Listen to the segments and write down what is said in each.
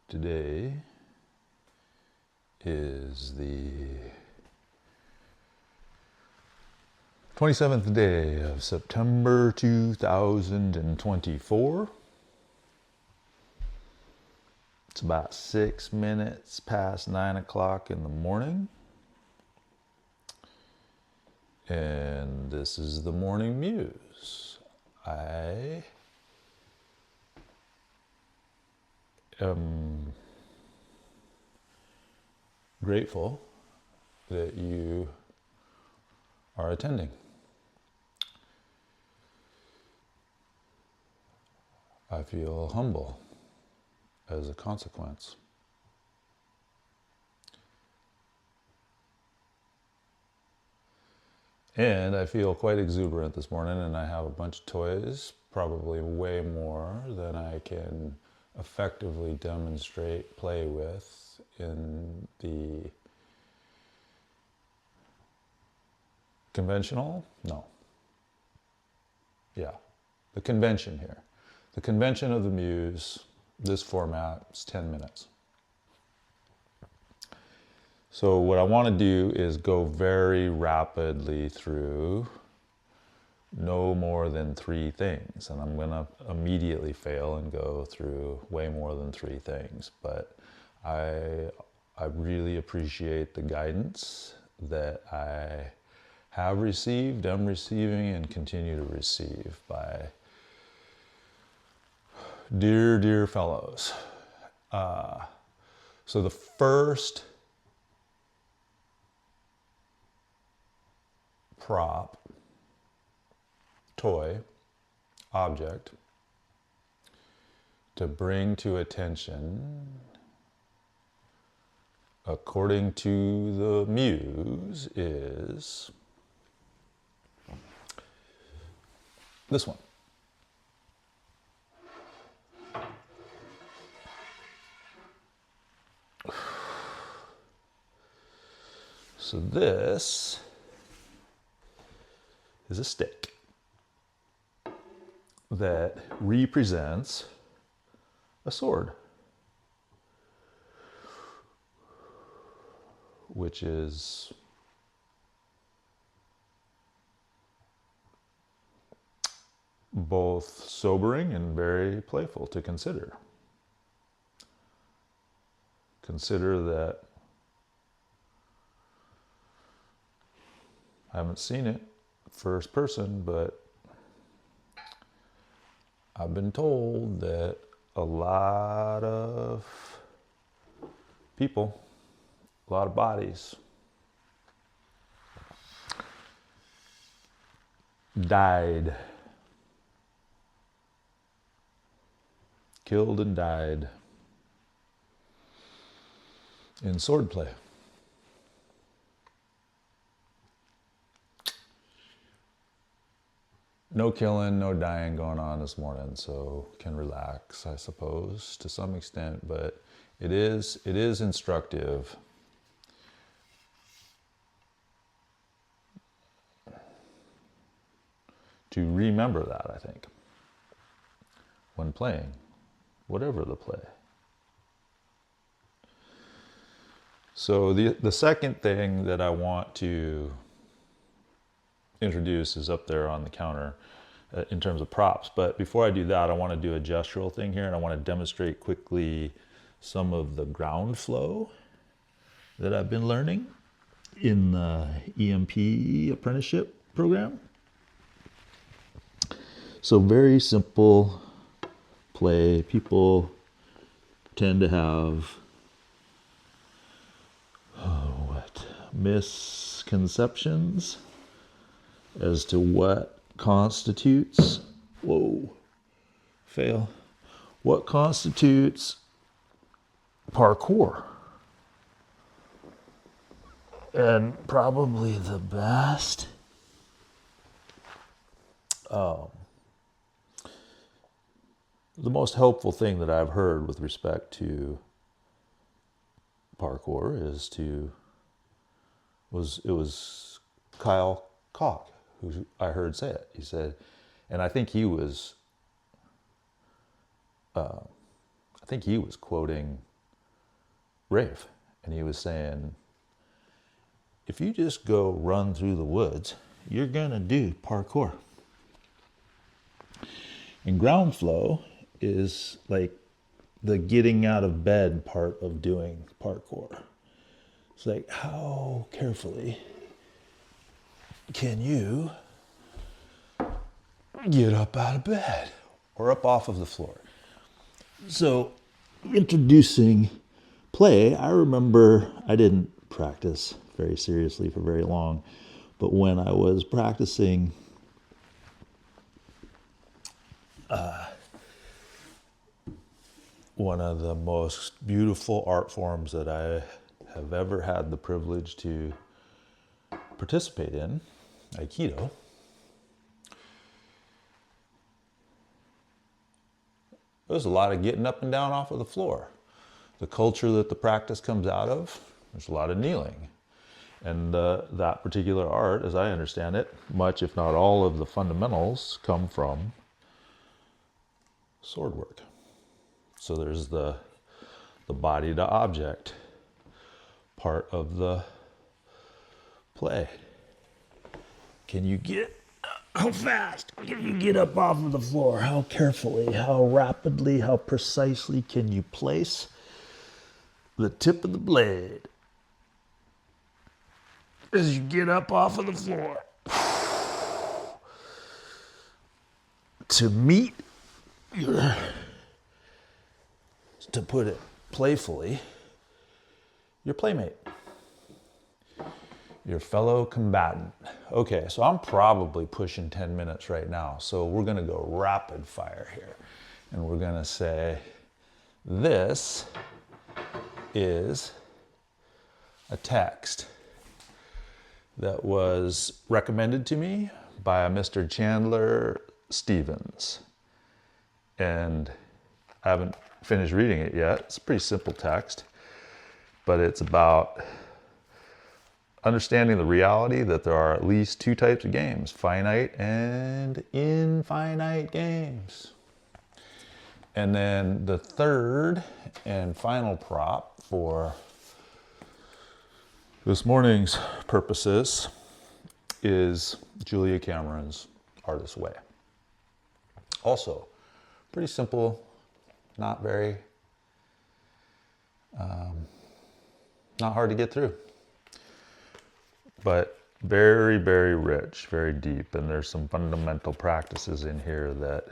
Today is the 27th day of September 2024. It's about 6 minutes past 9 o'clock in the morning. And this is the Morning Muse. I am grateful that you are attending. I feel humble as a consequence. And I feel quite exuberant this morning, and I have a bunch of toys, probably way more than I can effectively demonstrate, play with in the conventional? No. Yeah, the convention here. The convention of the Muse, this format is 10 minutes. So what I want to do is go very rapidly through no more than 3 things. And I'm going to immediately fail and go through way more than 3 things. But I really appreciate the guidance that I have received, am receiving, and continue to receive by dear, dear fellows. So the first prop, toy, object to bring to attention, according to the Muse, is this one. So this is a stick that represents a sword, which is both sobering and very playful to consider. Consider that I haven't seen it first person, but I've been told that a lot of people, a lot of bodies died, killed and died in swordplay. No killing, no dying going on this morning, so can relax, I suppose, to some extent, but it is instructive to remember that, I think, when playing, whatever the play. So the second thing that I want to introduce is up there on the counter in terms of props. But before I do that, I want to do a gestural thing here, and I want to demonstrate quickly some of the ground flow that I've been learning in the EMP apprenticeship program. So very simple play. People tend to have misconceptions as to what constitutes, what constitutes parkour. And probably the best, the most helpful thing that I've heard with respect to parkour was Kyle Koch, who I heard say it. He said, and I think he was quoting rave. And he was saying, if you just go run through the woods, you're going to do parkour. And ground flow is like the getting out of bed part of doing parkour. It's like, how carefully can you get up out of bed or up off of the floor? So, introducing play, I remember I didn't practice very seriously for very long, but when I was practicing one of the most beautiful art forms that I have ever had the privilege to participate in, Aikido, there's a lot of getting up and down off of the floor. The culture that the practice comes out of, there's a lot of kneeling. And that particular art, as I understand it, much if not all of the fundamentals come from sword work. So there's the body to object part of the play. Can you get, how fast can you get up off of the floor? How carefully, how rapidly, how precisely can you place the tip of the blade as you get up off of the floor to meet your, to put it playfully, your playmate, your fellow combatant. Okay, so I'm probably pushing 10 minutes right now, so we're gonna go rapid fire here. And we're gonna say, this is a text that was recommended to me by a Mr. Chandler Stevens. And I haven't finished reading it yet. It's a pretty simple text, but it's about understanding the reality that there are at least two types of games, finite and infinite games. And then the third and final prop for this morning's purposes is Julia Cameron's Artist's Way. Also, pretty simple, not very, not hard to get through, but very, very rich, very deep. And there's some fundamental practices in here that,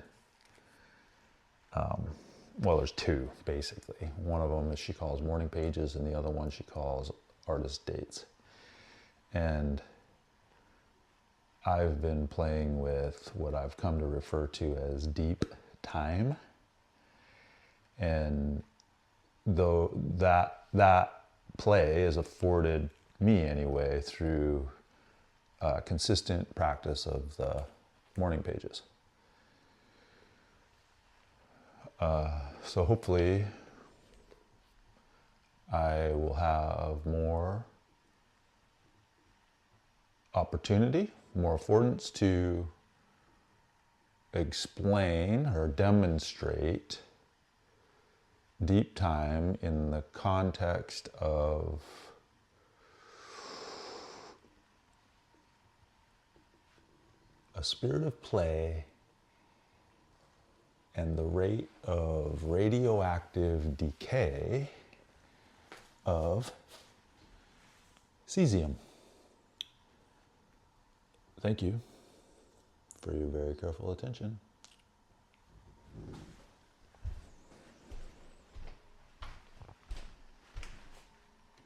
well, there's two, basically. One of them is she calls morning pages, and the other one she calls artist dates. And I've been playing with what I've come to refer to as deep time. And though that play is afforded me anyway through consistent practice of the morning pages. So hopefully I will have more opportunity, more affordance to explain or demonstrate deep time in the context of a spirit of play and the rate of radioactive decay of cesium. Thank you for your very careful attention.